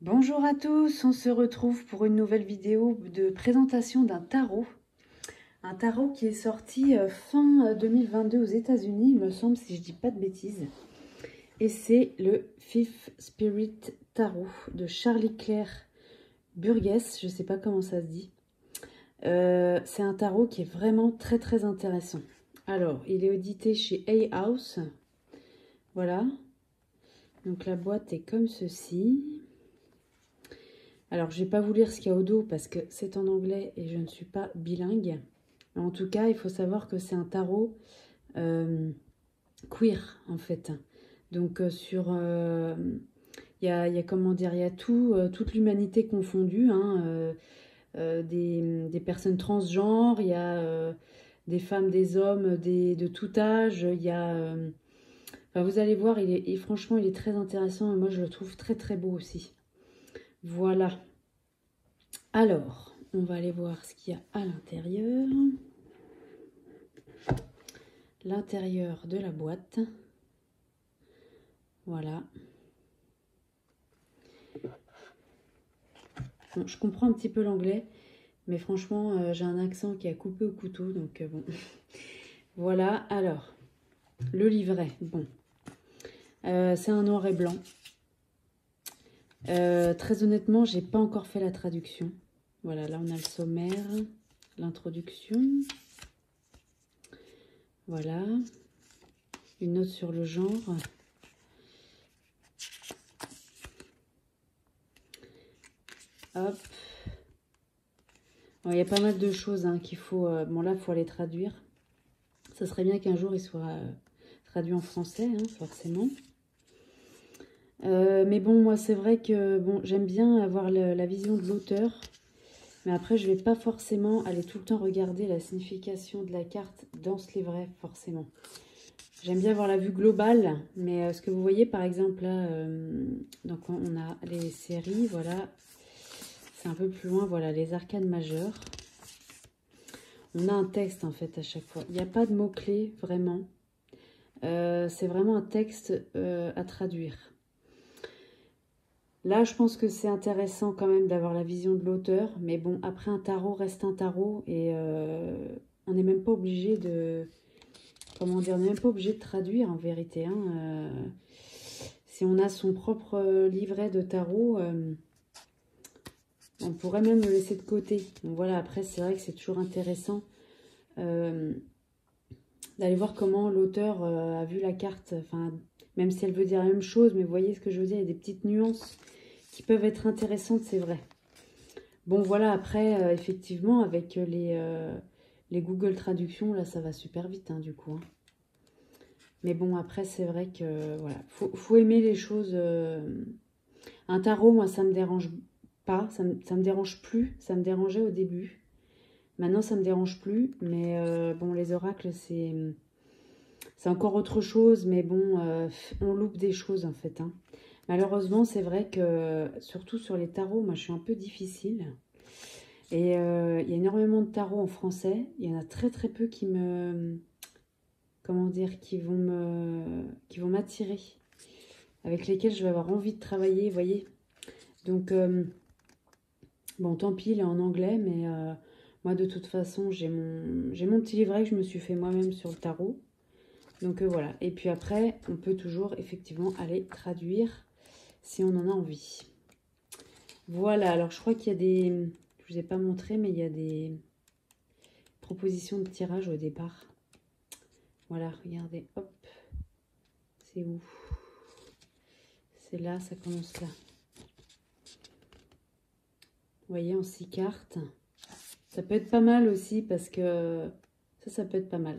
Bonjour à tous, on se retrouve pour une nouvelle vidéo de présentation d'un tarot. Un tarot qui est sorti fin 2022 aux États-Unis, il me semble, si je dis pas de bêtises. Et c'est le Fifth Spirit Tarot de Charlie Claire Burgess, je sais pas comment ça se dit. C'est un tarot qui est vraiment très intéressant. Alors, il est édité chez Hay House. Voilà. Donc la boîte est comme ceci. Alors, je ne vais pas vous lire ce qu'il y a au dos parce que c'est en anglais et je ne suis pas bilingue. Mais en tout cas, il faut savoir que c'est un tarot queer, en fait. Donc, il y a, comment dire, il y a toute l'humanité confondue, hein, des personnes transgenres, il y a des femmes, des hommes, de tout âge, il y a... enfin, vous allez voir, franchement, il est très intéressant et moi, je le trouve très beau aussi. Voilà. Alors, on va aller voir ce qu'il y a à l'intérieur. L'intérieur de la boîte. Voilà. Bon, je comprends un petit peu l'anglais, mais franchement, j'ai un accent qui a coupé au couteau, donc bon. Voilà, alors, le livret, bon. C'est un noir et blanc. Très honnêtement, j'ai pas encore fait la traduction. Voilà, là on a le sommaire, l'introduction. Voilà. Une note sur le genre. Hop. Il y a pas mal de choses hein, qu'il faut... bon là, il faut aller traduire. Ça serait bien qu'un jour il soit traduit en français, hein, forcément. Mais bon, moi c'est vrai que bon, j'aime bien avoir la vision de l'auteur. Mais après, je ne vais pas forcément aller tout le temps regarder la signification de la carte dans ce livret, forcément. J'aime bien avoir la vue globale, mais ce que vous voyez par exemple là, donc on a les séries, voilà, c'est un peu plus loin, voilà, les arcanes majeures. On a un texte en fait à chaque fois, il n'y a pas de mots-clés vraiment, c'est vraiment un texte à traduire. Là, je pense que c'est intéressant quand même d'avoir la vision de l'auteur, mais bon, après un tarot reste un tarot et on n'est même pas obligé de... Comment dire, on n'est même pas obligé de traduire en vérité. Hein, si on a son propre livret de tarot, on pourrait même le laisser de côté. Donc voilà, après c'est vrai que c'est toujours intéressant d'aller voir comment l'auteur a vu la carte. Enfin, même si elle veut dire la même chose, mais vous voyez ce que je veux dire, il y a des petites nuances qui peuvent être intéressantes, c'est vrai. Bon voilà, après, effectivement, avec les Google Traductions, là ça va super vite hein, du coup. Hein. Mais bon, après, c'est vrai que, voilà, faut aimer les choses. Un tarot, moi, ça me dérange pas, ça me dérange plus, ça me dérangeait au début. Maintenant, ça me dérange plus, mais bon, les oracles, c'est encore autre chose, mais bon, on loupe des choses, en fait. Hein. Malheureusement, c'est vrai que, surtout sur les tarots, moi, je suis un peu difficile. Et il y a énormément de tarots en français. Il y en a très peu qui me... Comment dire, qui vont m'attirer, avec lesquels je vais avoir envie de travailler, vous voyez. Donc, bon, tant pis, il est en anglais, mais moi, de toute façon, j'ai mon petit livret que je me suis fait moi-même sur le tarot. Donc, voilà. Et puis après, on peut toujours, effectivement, aller traduire si on en a envie. Voilà, alors je crois qu'il y a des... Je ne vous ai pas montré, mais il y a des propositions de tirage au départ. Voilà, regardez, hop. C'est où? C'est là, ça commence là. Vous voyez, en 6 cartes. Ça peut être pas mal aussi parce que ça peut être pas mal.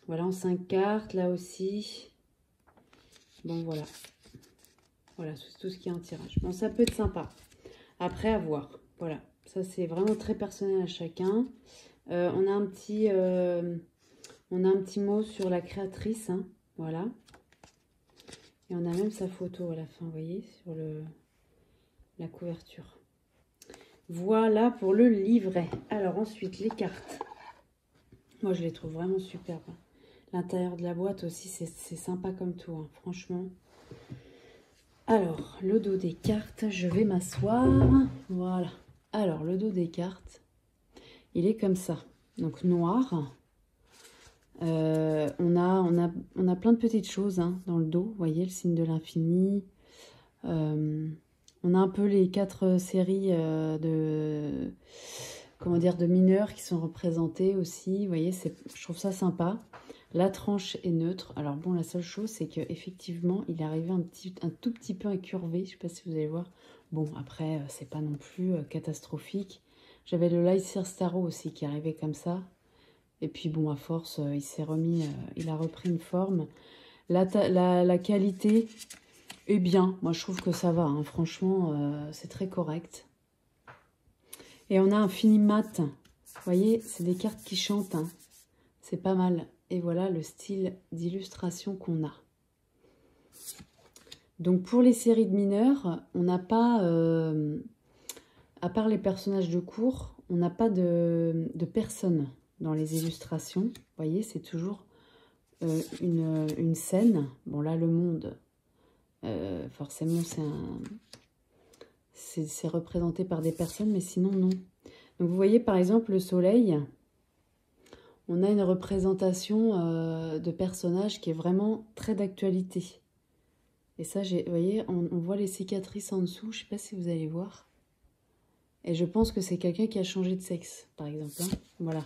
Voilà, en 5 cartes, là aussi. Bon, voilà. Voilà, c'est tout ce qui est en tirage. Bon, ça peut être sympa. Après, à voir. Voilà, ça c'est vraiment très personnel à chacun. On a un petit mot sur la créatrice. Hein, voilà. Et on a même sa photo à la fin, vous voyez, sur la couverture. Voilà pour le livret. Alors ensuite, les cartes. Moi, je les trouve vraiment superbes. L'intérieur de la boîte aussi, c'est sympa comme tout. Hein. Franchement, Alors, le dos des cartes, je vais m'asseoir. Voilà. Alors, le dos des cartes, il est comme ça. Donc, noir. On a plein de petites choses hein, dans le dos. Vous voyez, le signe de l'infini. On a un peu les 4 séries de mineurs qui sont représentées aussi. Vous voyez, je trouve ça sympa. La tranche est neutre. Alors bon, la seule chose, c'est qu'effectivement, il est arrivé un tout petit peu incurvé. Je ne sais pas si vous allez voir. Bon, après, c'est pas non plus catastrophique. J'avais le Lycir Starro aussi qui arrivait comme ça. Et puis bon, à force, il s'est remis, il a repris une forme. La qualité est bien. Moi, je trouve que ça va. Hein. Franchement, c'est très correct. Et on a un fini mat. Vous voyez, c'est des cartes qui chantent. Hein. C'est pas mal. Et voilà le style d'illustration qu'on a. Donc pour les séries de mineurs, on n'a pas, à part les personnages de cours, on n'a pas de personnes dans les illustrations. Vous voyez, c'est toujours une scène. Bon là, le monde, forcément, c'est représenté par des personnes, mais sinon non. Donc vous voyez par exemple le soleil. On a une représentation de personnages qui est vraiment très d'actualité. Et ça, vous voyez, on voit les cicatrices en dessous. Je ne sais pas si vous allez voir. Et je pense que c'est quelqu'un qui a changé de sexe, par exemple. Hein. Voilà.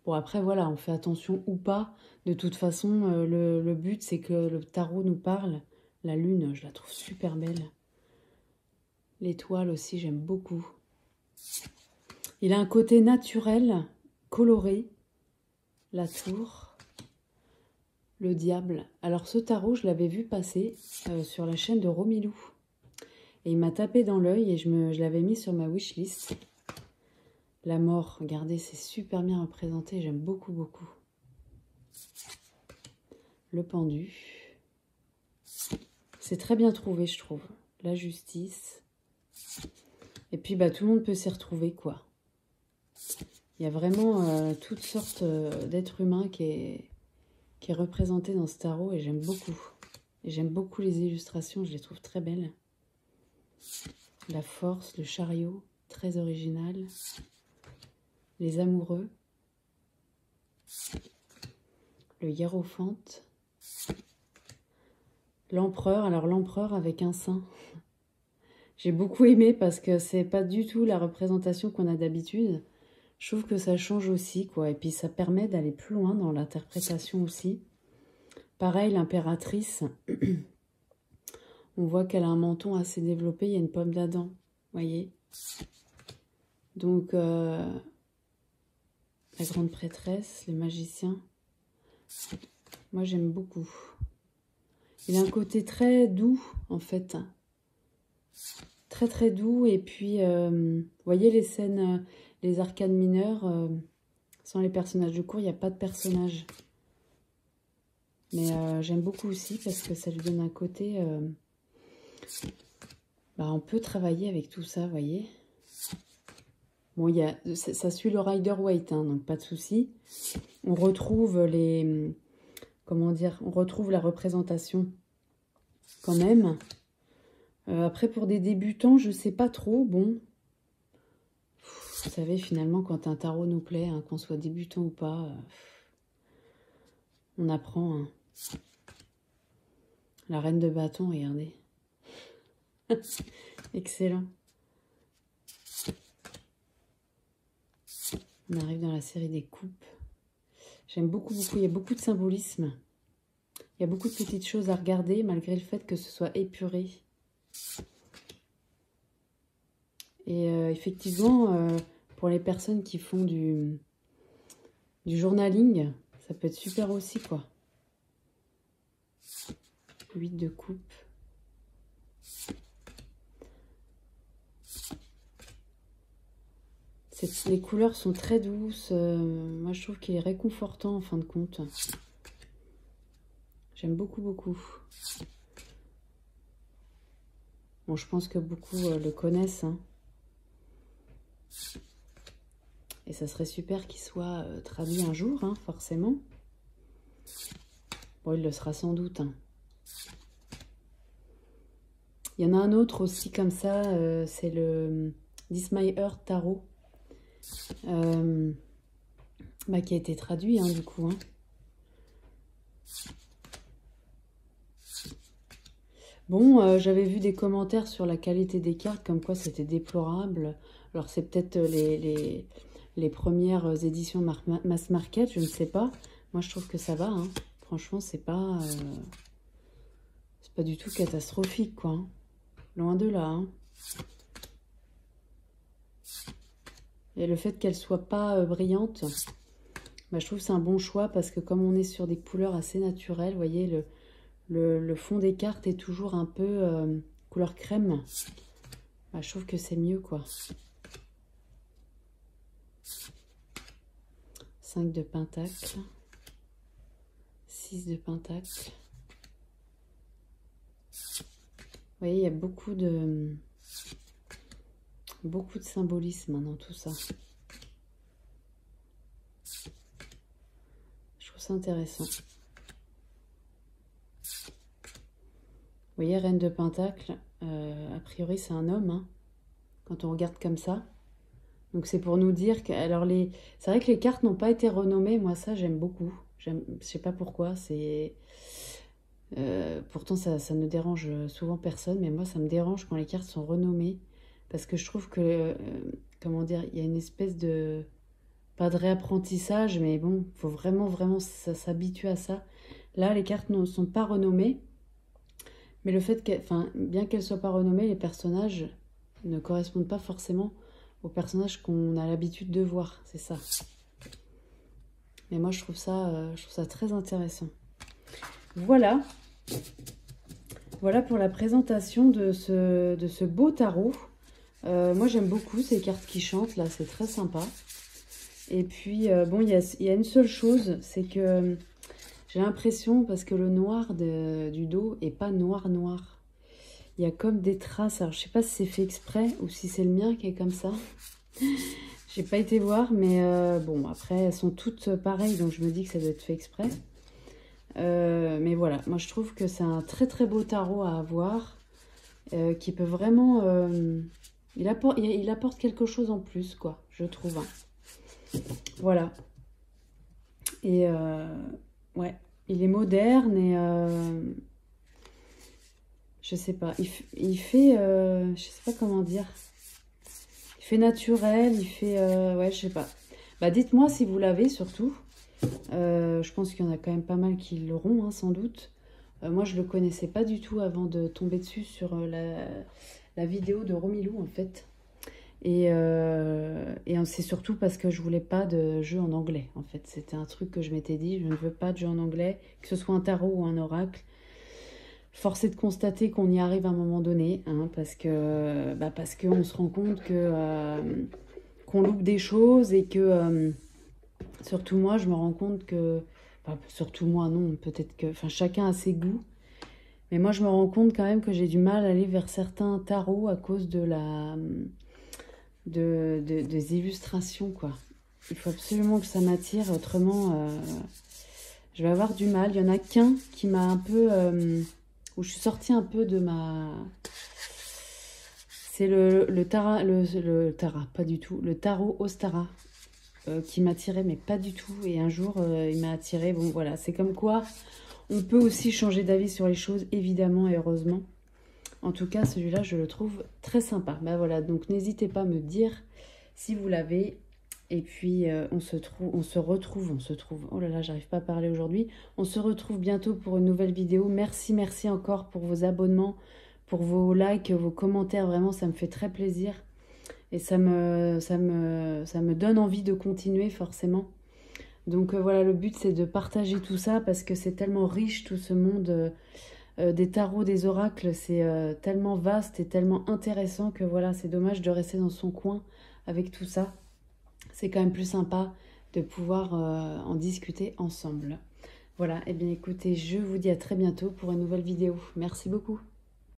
Bon, après, voilà, on fait attention ou pas. De toute façon, le but, c'est que le tarot nous parle. La lune, je la trouve super belle. L'étoile aussi, j'aime beaucoup. Il a un côté naturel, coloré. La tour, le diable. Alors ce tarot, je l'avais vu passer sur la chaîne de Romilou. Et il m'a tapé dans l'œil et je l'avais mis sur ma wishlist. La mort, regardez, c'est super bien représenté, j'aime beaucoup, beaucoup. Le pendu. C'est très bien trouvé, je trouve. La justice. Et puis, bah, tout le monde peut s'y retrouver, quoi. Il y a vraiment toutes sortes d'êtres humains qui est représenté dans ce tarot et j'aime beaucoup. Et j'aime beaucoup les illustrations, je les trouve très belles. La force, le chariot, très original. Les amoureux. Le hiérophante. L'empereur, alors l'empereur avec un sein. J'ai beaucoup aimé parce que c'est pas du tout la représentation qu'on a d'habitude. Je trouve que ça change aussi, quoi. Et puis ça permet d'aller plus loin dans l'interprétation aussi. Pareil, l'impératrice. On voit qu'elle a un menton assez développé. Il y a une pomme d'Adam, voyez. Donc, la grande prêtresse, les magiciens. Moi, j'aime beaucoup. Il a un côté très doux, en fait. Très, très doux. Et puis, vous voyez les scènes, les arcanes mineures, sans les personnages de cours, il n'y a pas de personnages. Mais j'aime beaucoup aussi parce que ça lui donne un côté... bah, on peut travailler avec tout ça, vous voyez. Bon, ça suit le Rider-Waite, hein, donc pas de souci. On retrouve les... Comment dire? On retrouve la représentation quand même. Après, pour des débutants, je sais pas trop. Bon, vous savez, finalement, quand un tarot nous plaît, hein, qu'on soit débutant ou pas, on apprend. Hein. La reine de bâton, regardez. Excellent. On arrive dans la série des coupes. J'aime beaucoup, beaucoup. Il y a beaucoup de symbolisme. Il y a beaucoup de petites choses à regarder, malgré le fait que ce soit épuré. Et effectivement, pour les personnes qui font du journaling, ça peut être super aussi, quoi. 8 de coupe. Les couleurs sont très douces. Moi, je trouve qu'il est réconfortant en fin de compte. J'aime beaucoup, beaucoup. Bon, je pense que beaucoup le connaissent. Hein. Et ça serait super qu'il soit traduit un jour, hein, forcément. Bon, il le sera sans doute. Hein. Il y en a un autre aussi comme ça, c'est le This My Heart Tarot, bah, qui a été traduit hein, du coup. Hein. Bon, j'avais vu des commentaires sur la qualité des cartes, comme quoi c'était déplorable. Alors c'est peut-être les premières éditions Mass Market, je ne sais pas. Moi je trouve que ça va, hein. Franchement c'est pas du tout catastrophique quoi. Hein. Loin de là. Hein. Et le fait qu'elle soit pas brillante, bah, je trouve que c'est un bon choix parce que comme on est sur des couleurs assez naturelles, vous voyez le fond des cartes est toujours un peu couleur crème. Bah, je trouve que c'est mieux, quoi. 5 de pentacle. 6 de pentacle. Vous voyez, il y a beaucoup de symbolisme dans tout ça. Je trouve ça intéressant. Vous voyez, reine de pentacle, a priori c'est un homme, hein, quand on regarde comme ça. Donc c'est pour nous dire que... Alors c'est vrai que les cartes n'ont pas été renommées, moi ça j'aime beaucoup. Je sais pas pourquoi, c'est... pourtant ça ne dérange souvent personne, mais moi ça me dérange quand les cartes sont renommées. Parce que je trouve que, comment dire, il y a une espèce de... Pas de réapprentissage, mais bon, il faut vraiment s'habituer à ça. Là, les cartes ne sont pas renommées. Mais le fait qu'elle, enfin, bien qu'elle ne soit pas renommée, les personnages ne correspondent pas forcément aux personnages qu'on a l'habitude de voir, c'est ça. Mais moi, je trouve ça très intéressant. Voilà. Voilà pour la présentation de ce beau tarot. Moi, j'aime beaucoup ces cartes qui chantent, là, c'est très sympa. Et puis, bon, il y a une seule chose, c'est que... J'ai l'impression, parce que le noir du dos est pas noir. Il y a comme des traces. Alors, je sais pas si c'est fait exprès ou si c'est le mien qui est comme ça. J'ai pas été voir, mais bon, après, elles sont toutes pareilles, donc je me dis que ça doit être fait exprès. Mais voilà, moi, je trouve que c'est un très beau tarot à avoir, qui peut vraiment... il apporte quelque chose en plus, quoi, je trouve. Hein. Voilà. Et... ouais. Il est moderne et je sais pas, il fait, je sais pas comment dire, il fait naturel, il fait, ouais, je sais pas. Bah, dites-moi si vous l'avez surtout. Je pense qu'il y en a quand même pas mal qui l'auront, hein, sans doute. Moi, je le connaissais pas du tout avant de tomber dessus sur la vidéo de Romilou, en fait. Et c'est surtout parce que je voulais pas de jeu en anglais, en fait. C'était un truc que je m'étais dit, je ne veux pas de jeu en anglais, que ce soit un tarot ou un oracle. Force est de constater qu'on y arrive à un moment donné, hein, parce qu'on se rend compte qu'on loupe des choses et que, surtout moi, je me rends compte que... Enfin, surtout moi, non, peut-être que... Enfin, chacun a ses goûts. Mais moi, je me rends compte quand même que j'ai du mal à aller vers certains tarots à cause de des illustrations, quoi. Il faut absolument que ça m'attire, autrement je vais avoir du mal. Il y en a qu'un qui m'a un peu où je suis sortie un peu de ma... C'est le Tara, pas du tout, le tarot Ostara qui m'attirait, mais pas du tout. Et un jour il m'a attiré. Bon voilà, c'est comme quoi on peut aussi changer d'avis sur les choses, évidemment et heureusement. En tout cas, celui-là, je le trouve très sympa. Ben voilà, donc n'hésitez pas à me dire si vous l'avez. Et puis, on se retrouve. Oh là là, j'arrive pas à parler aujourd'hui. On se retrouve bientôt pour une nouvelle vidéo. Merci encore pour vos abonnements, pour vos likes, vos commentaires. Vraiment, ça me fait très plaisir. Et ça me donne envie de continuer, forcément. Donc, voilà, le but, c'est de partager tout ça parce que c'est tellement riche, tout ce monde... des tarots, des oracles, c'est tellement vaste et tellement intéressant que voilà, c'est dommage de rester dans son coin avec tout ça. C'est quand même plus sympa de pouvoir en discuter ensemble. Voilà, et bien écoutez, je vous dis à très bientôt pour une nouvelle vidéo. Merci beaucoup.